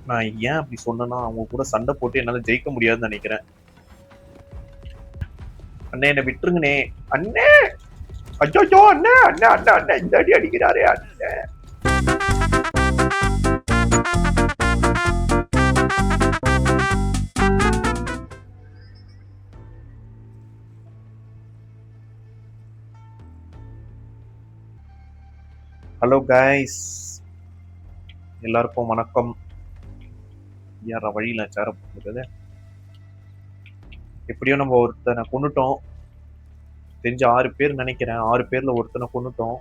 நான் ஏன் அப்படி சொன்னேன்னா அவங்க கூட சண்டை போட்டு என்னால ஜெயிக்க முடியாதுன்னு நினைக்கிறேன். அண்ணே என்ன விட்டுருங்கண்ணே. அண்ணே அச்சோ அண்ணே அண்ணே அண்ணே அண்ணே இந்த அடி அடிக்கிறாரே அண்ணே. ஹலோ கைஸ், எல்லாருக்கும் வணக்கம். யார வழியில சேர போகுது. எப்படியோ நம்ம ஒருத்தனை கொண்டுட்டோம். தெரிஞ்ச 6 பேர் நினைக்கிறேன். 6 பேர்ல ஒருத்தனை கொண்டுட்டோம்.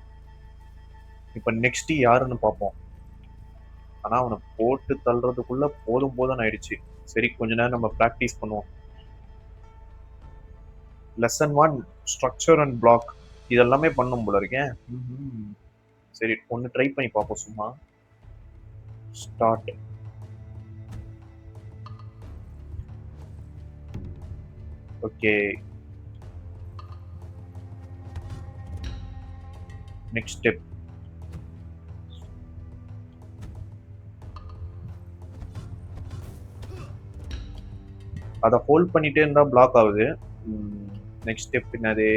இப்ப நெக்ஸ்ட் யாருன்னு பார்ப்போம். ஆனா அவனை போட்டு தள்ளுறதுக்குள்ள போதும் போதும் ஆயிடுச்சு. சரி, கொஞ்ச நேரம் நம்ம பிராக்டிஸ் பண்ணுவோம். லெசன் 1 ஸ்ட்ரக்சர் அண்ட் பிளாக் இதெல்லாமே பண்ணும் போல இருக்கேன். சரி, ஒன்று ட்ரை பண்ணி பார்ப்போம். சும்மா ஸ்டார்ட். Okay, next step. அதை ஹோல்ட் பண்ணிட்டே இருந்தா பிளாக் ஆகுது. நெக்ஸ்ட் ஸ்டெப் என்னது?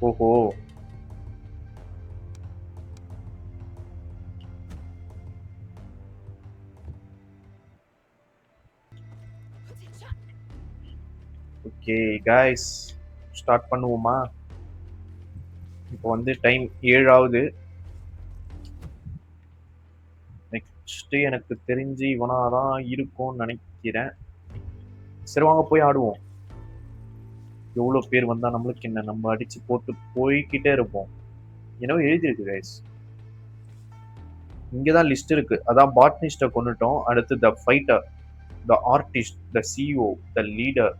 ஓஹோ, ஓகே கைஸ், ஸ்டார்ட் பண்ணுவோமா? இப்போ வந்து டைம் 7 ஆகுது. நெக்ஸ்ட் எனக்கு தெரிஞ்சு இவனாதான் இருக்கும்னு நினைக்கிறேன். சரி வாங்க போய் ஆடுவோம். எவ்வளவு பேர் வந்தா நம்மளுக்கு என்ன, நம்ம அடிச்சு போட்டு போய்கிட்டே இருப்போம். ஏன்னா எழுதிருக்கு கைஸ், இங்கதான் லிஸ்ட் இருக்கு. அதான் பாட்னிஸ்ட கொண்டுட்டோம். அடுத்து the fighter, the artist, the CEO, the leader.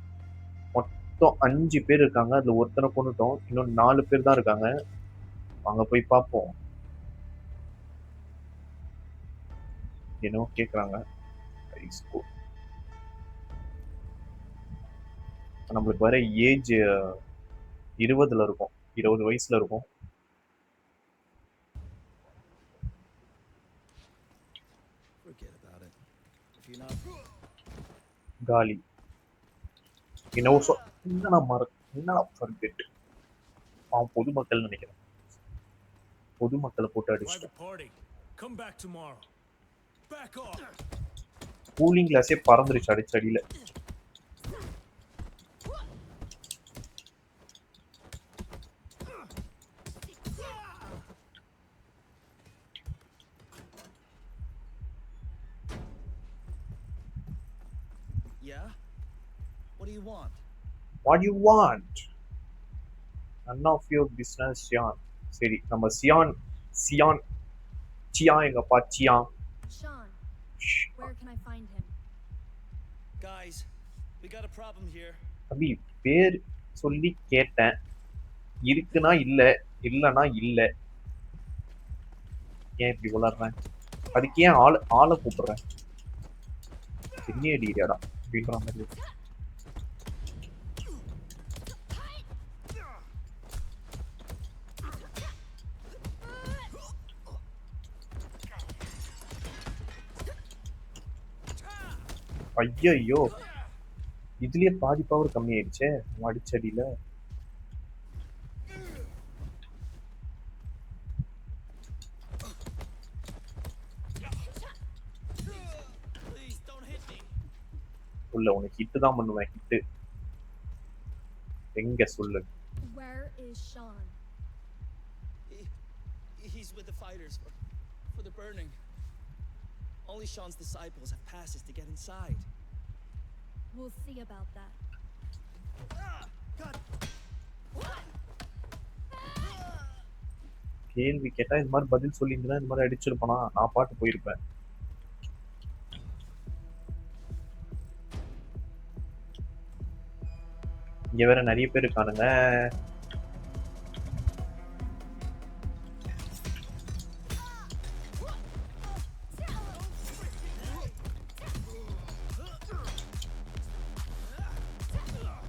மொத்தம் 5 பேர் இருக்காங்க. அதுல ஒருத்தனை கொண்டுட்டோம். இன்னும் 4 பேர் தான் இருக்காங்க. வாங்க போய் பார்ப்போம். என்னவோ கேக்குறாங்க. நம்மளுக்கு வர ஏஜ் 20ல இருக்கும், 20 வயசுல இருக்கும். காலி அவன் பொதுமக்கள் நினைக்கிறேன். பொதுமக்களை போட்டு அடிச்சுட்டேன். Cooling கிளாஸே பறந்துருச்சு அடிச்சடியில. What do you want? None of your business, Xian. சரி, நம்ம சியான் சியான் எங்கப்பா? Cyan. Sean, where can I find him? Guys, we got a problem here. அபி பேர் சொல்லி கேட்டேன். இருக்குனா இல்ல, இல்லனா இல்ல. ஏன் இப்படி வளர்றேன்? அதுக்கு ஏன் ஆளை கூப்பிடுறேன்? சின்ன அடியாடா அப்படின்ற மாதிரி. ஐயோ, இதுலயே பாதி பவர் கம்மி ஆயிடுச்சே அடிச்சடியில. உள்ள உனக்கு ஹிட் தான் பண்ணுவேன். ஹிட் எங்க சொல்லு? Where is Sean? He's with the fighters for the burning. Only Sean's disciples have passes to get inside. We'll see about that. கேள்வி கேட்டா இந்த மாதிரி பதில் சொல்லியிருந்தா இந்த மாதிரி அடிச்சிருப்பானா? நான் பாட்டு போயிருப்பேன். இங்க வேற நிறைய பேர் இருக்கானுங்க.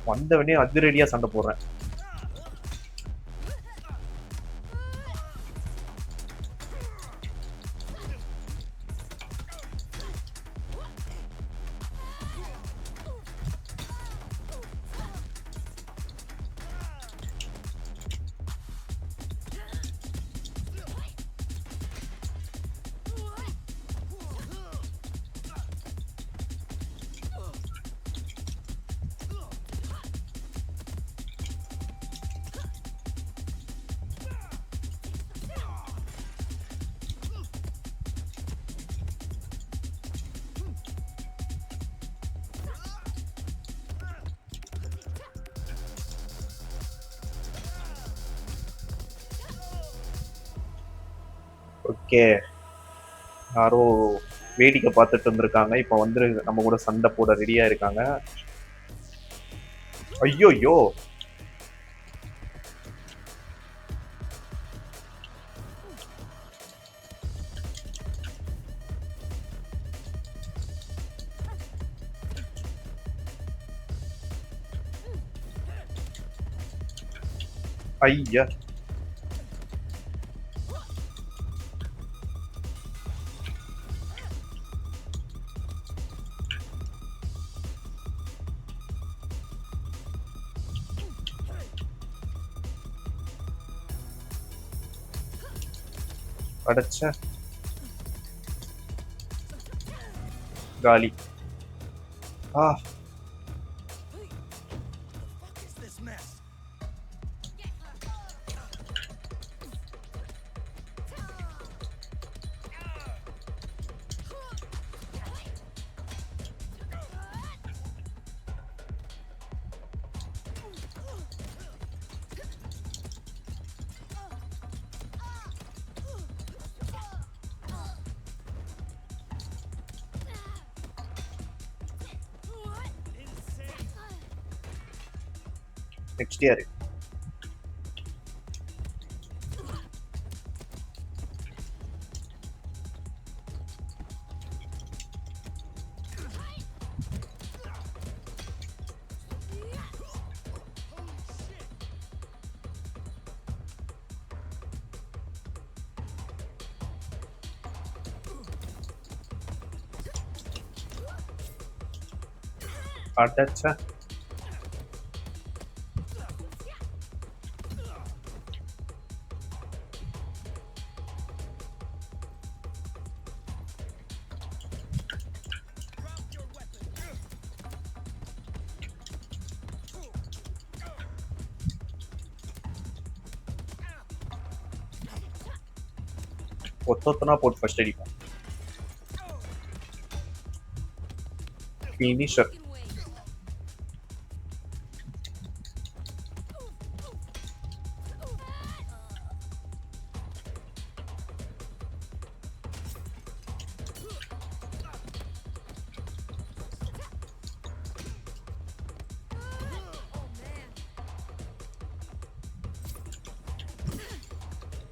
வந்தவனே அதிரடியா சண்டை போடுறேன். ஓகே, யாரோ வேடிக்கை பார்த்துட்டு இருந்திருக்காங்க. இப்போ வந்து நம்ம கூட சண்டை போட ரெடியா இருக்காங்க. ஐயோயோ, ஐயா, அடைச்ச காலி. ஆ, What is this mess? Insane. Next year. அடைச்ச Drop your weapon. ஒத்தொத்தனா போட்டு ஃபர்ஸ்ட் அடிப்போம். ஃபினிஷர்.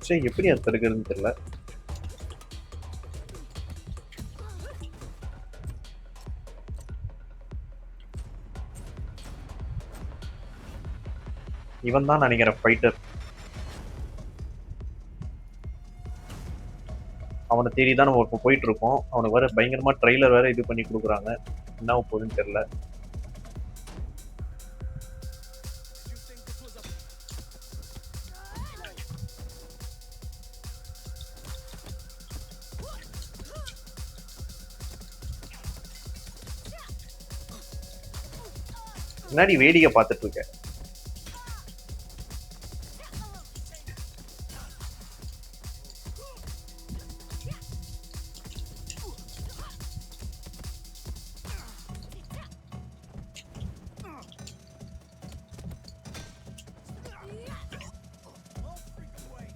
சரி, எப்படி அது தடுக்கிறதுன்னு தெரியல. இவன் தான் நினைக்கிறேன் ஃபைட்டர். அவனை தேடி தான் நம்ம இப்போ போயிட்டு இருக்கோம். அவனுக்கு வேற பயங்கரமா ட்ரெய்லர் வேற இது பண்ணி கொடுக்குறாங்க. என்ன போகுதுன்னு தெரியல. Did you think this was a முன்னாடி வேடிக்கை பார்த்துட்டு இருக்கேன். no freaking way?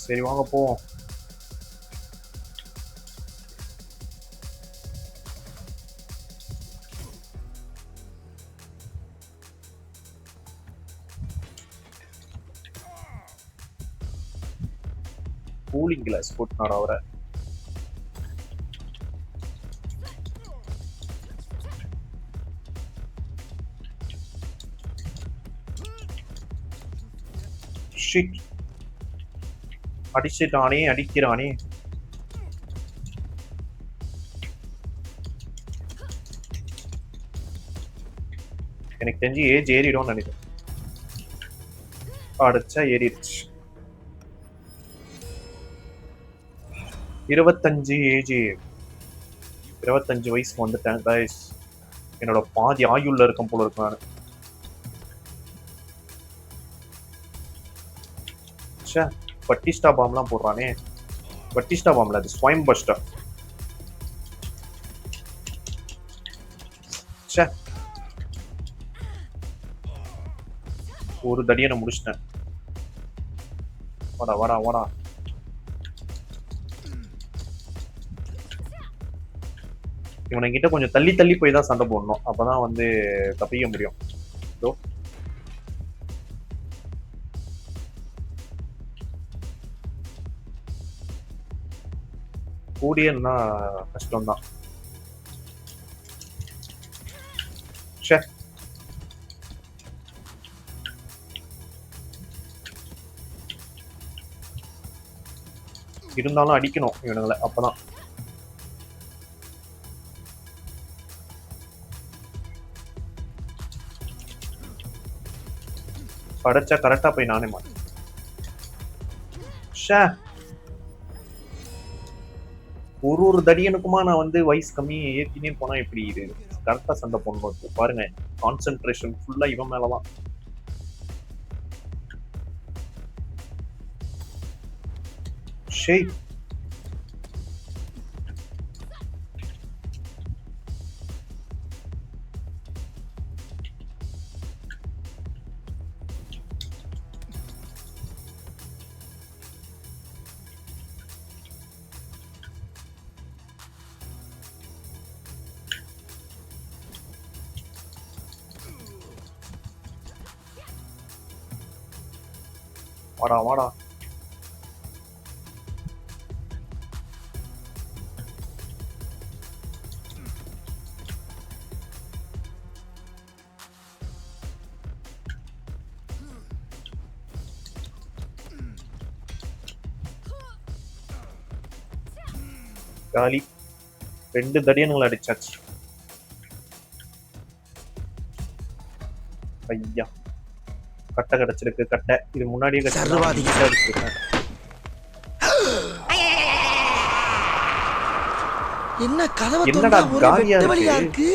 சரி, வாங்க போவோம். கூலிங் கிளாஸ் போட்டுனார் அவரை. ஷிட், அடிச்சிட்டானே, அடிக்கிறானே. எனக்கு தெரிஞ்சு ஏஜ் ஏறிடும்னு நினைக்கிறேன். அடிச்சா ஏறிடுச்சு. 25 ஏஜ், 25 வயசுக்கு வந்துட்டேன் guys. என்னோட பாதி ஆயுள்ல இருக்கும் போல இருக்கு நான். பட்டிஸ்டா பாம்லாம் போடுறானே. பட்டிஸ்டா பாம்ல அது ஸ்வைம் பஸ்டர். ஒரு தடியனை முடிச்சிட்டேன். வாடா வாடா வாடா. இவனுங்கிட்ட கொஞ்சம் தள்ளி தள்ளி போய் தான் சண்டை போடணும். அப்பதான் வந்து தப்பிக்க முடியும். இதோ கூடியன்னா கஷ்டம்தான். ச்சே. இருந்தாலும் அடிக்கணும் இவனுங்களை, அப்பதான். படைச்சா கரெக்டா போய் நானே மாட்டேன். ஒரு தடியனுக்குமா நான் வந்து வயசு கம்மி ஏத்தினே போனா எப்படி இது கரெக்டா சண்டை போடணும். பாருங்க, கான்சென்ட்ரேஷன் ஃபுல்லா இவன் மேலதான். ஷேய், வாடா வாடா. காலி. 2 தடியனுங்களை அடிச்சாச்சு. ஐயா, கட்டை கிடைச்சிருக்கு. கட்டை இது முன்னாடியே கிடைச்சிருக்கேன். என்னடா காலியா இருக்கு?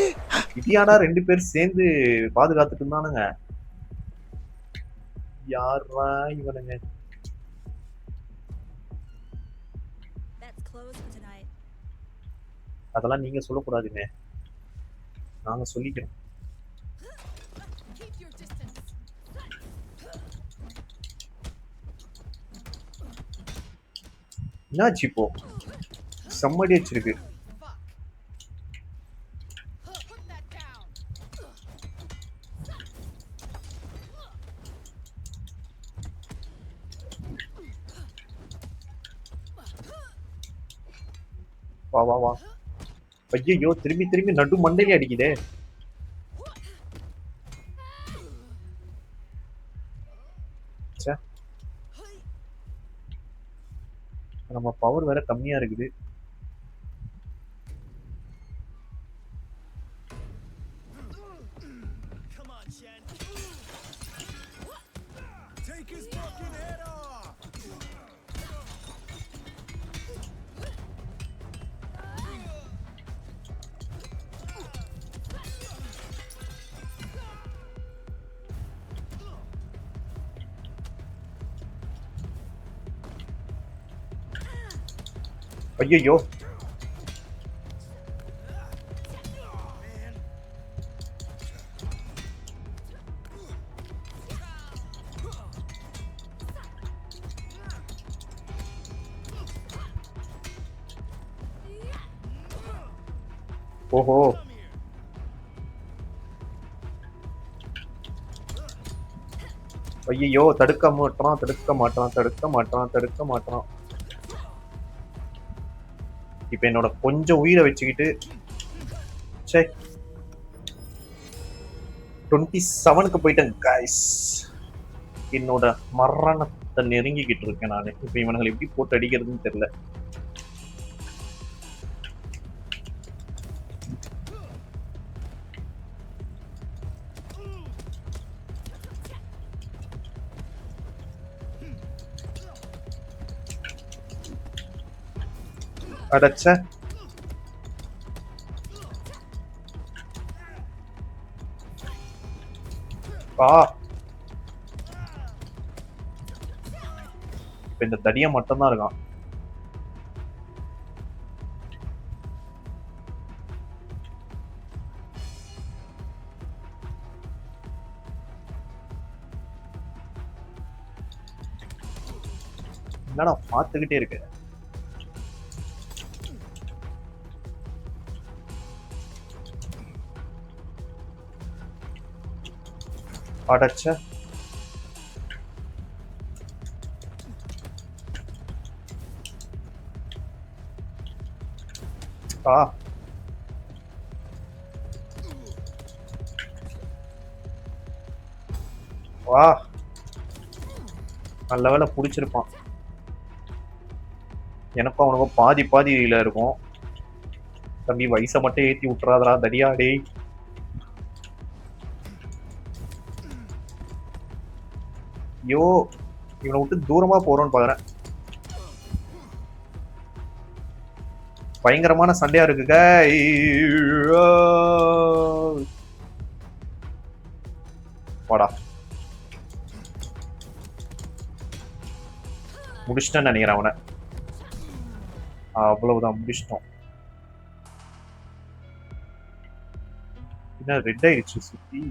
இடியாடா 2 பேர் சேர்ந்து பாதுகாத்துட்டு இருந்தானுங்க. யாரா இவனுங்க? அதெல்லாம் நீங்க சொல்லக்கூடாதுங்க, நாங்க சொல்லிக்கிறோம். என்னாச்சு இப்போ? செம்மடி வச்சிருக்கு. வா வா வா. ஐயோ, திரும்பி திரும்பி நடு மண்டையிலே அடிக்குதே. நம்ம பவர் வேற கம்மியா இருக்குது. ஐயோ, ஓஹோ. ஐயோ, தடுக்க மாட்டான் தடுக்க மாட்டான் தடுக்க மாட்டான் தடுக்க மாட்டான். இப்ப என்னோட கொஞ்சம் உயிரை வச்சுக்கிட்டு 27க்கு போயிட்டேன் கைஸ். என்னோட மரணத்தை நெருங்கிக்கிட்டு இருக்கேன் நானு. இப்ப இவனுங்களை எப்படி போட்டு அடிக்கிறதுன்னு தெரியல. அடச்ச. பா, இப்ப இந்த தடிய மட்டும்தான் இருக்கான். என்னடா பார்த்துக்கிட்டே இருக்கு. அடச்ச. ஆ வா, நல்ல வேலை புடிச்சிருப்பான். எனக்கும் அவனுக்கும் பாதி பாதியில இருக்கும். தம்பி வயசை மட்டும் ஏத்தி விட்டுறாதடா தடியா டேய். ஐயோ, இவனை விட்டு தூரமா போறோம்னு பாக்குறேன். பயங்கரமான சண்டையா இருக்குங்க. வாடா, முடிச்சிட்டேன்னு நினைக்கிறேன் அவனை. அவ்வளவுதான், முடிச்சிட்டோம். என்ன ரெட் ஆயிடுச்சு சுத்தி.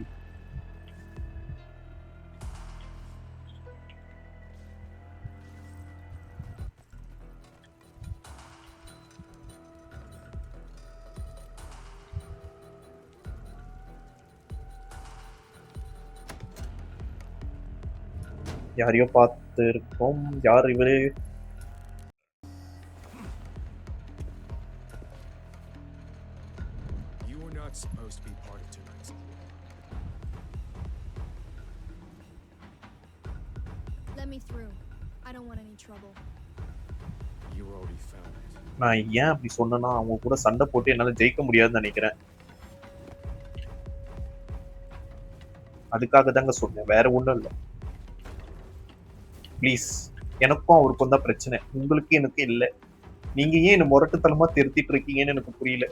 யாரையோ பார்த்து இருக்கோம். யார் இவரு? You were not supposed to be part of tonight's. Let me through. I don't want any trouble. You already found it. நான் ஏன் அப்படி சொன்னேன்னா, அவங்க கூட சண்டை போட்டு என்னால ஜெயிக்க முடியாதுன்னு நினைக்கிறேன். அதுக்காக தாங்க சொன்னேன், வேற ஒண்ணும் இல்லை. ப்ளீஸ், எனக்கும் அவருக்கும் தான் பிரச்சனை, உங்களுக்கு எனக்கு இல்லை. நீங்க ஏன் என்ன முரட்டுத்தனமா திருத்திட்டு இருக்கீங்கன்னு எனக்கு புரியல.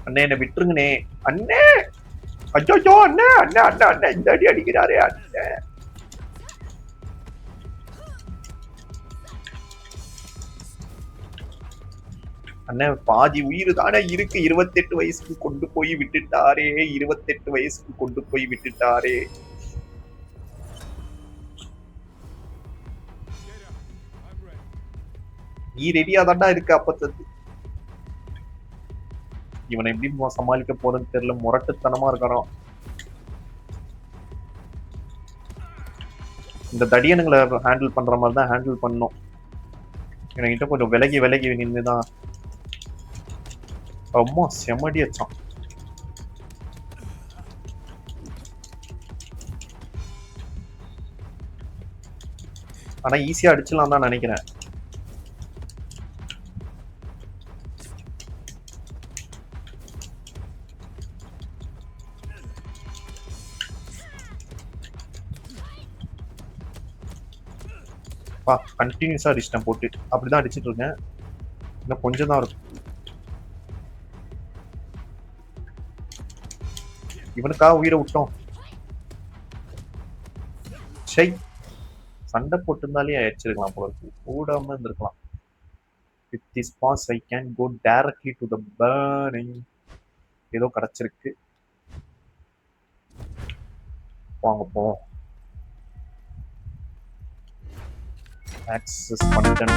அண்ணே என்ன விட்டுருங்கண்ணே. அண்ணே, அச்சோ அண்ணே, அண்ணே அண்ணே அண்ணே இந்த அடி அடிக்கிறாரே அண்ணே. அண்ணே பாதி உயிர் தானே இருக்கு. 28 வயசுக்கு கொண்டு போய் விட்டுட்டாரே, 28 வயசுக்கு கொண்டு போய் விட்டுட்டாரே. Get up. I'm ready. நீ ரெடியா தாண்டா இருக்கு அப்பத்தது. இவனை எப்படி சமாளிக்க போறதுன்னு தெரியல, முரட்டுத்தனமா இருக்காராம். இந்த தடியனுங்களை ஹேண்டில் பண்ற மாதிரி தான் ஹேண்டில் பண்ணும். என்கிட்ட கொஞ்சம் விலகி விலகி நின்றுதான். அம்மா செமடி வச்சான். ஆனா ஈஸியா அடிச்சலாம் தான் நினைக்கிறேன். கண்டினியூஸா அடிச்சிட்டேன் போட்டு. அப்படிதான் அடிச்சிட்டு இருக்கேன். இன்னும் கொஞ்சம் தான் இருக்கும். இவனுக்காக உயிரை விட்டோம். சை, சண்டை போட்டிருந்தாலே அடிச்சிருக்கலாம் போல இருக்கு. கூடாம இருந்திருக்கலாம். With this pass I can go directly to the burning. ஏதோ கிடைச்சிருக்கு. வாங்க போவோம். Access content.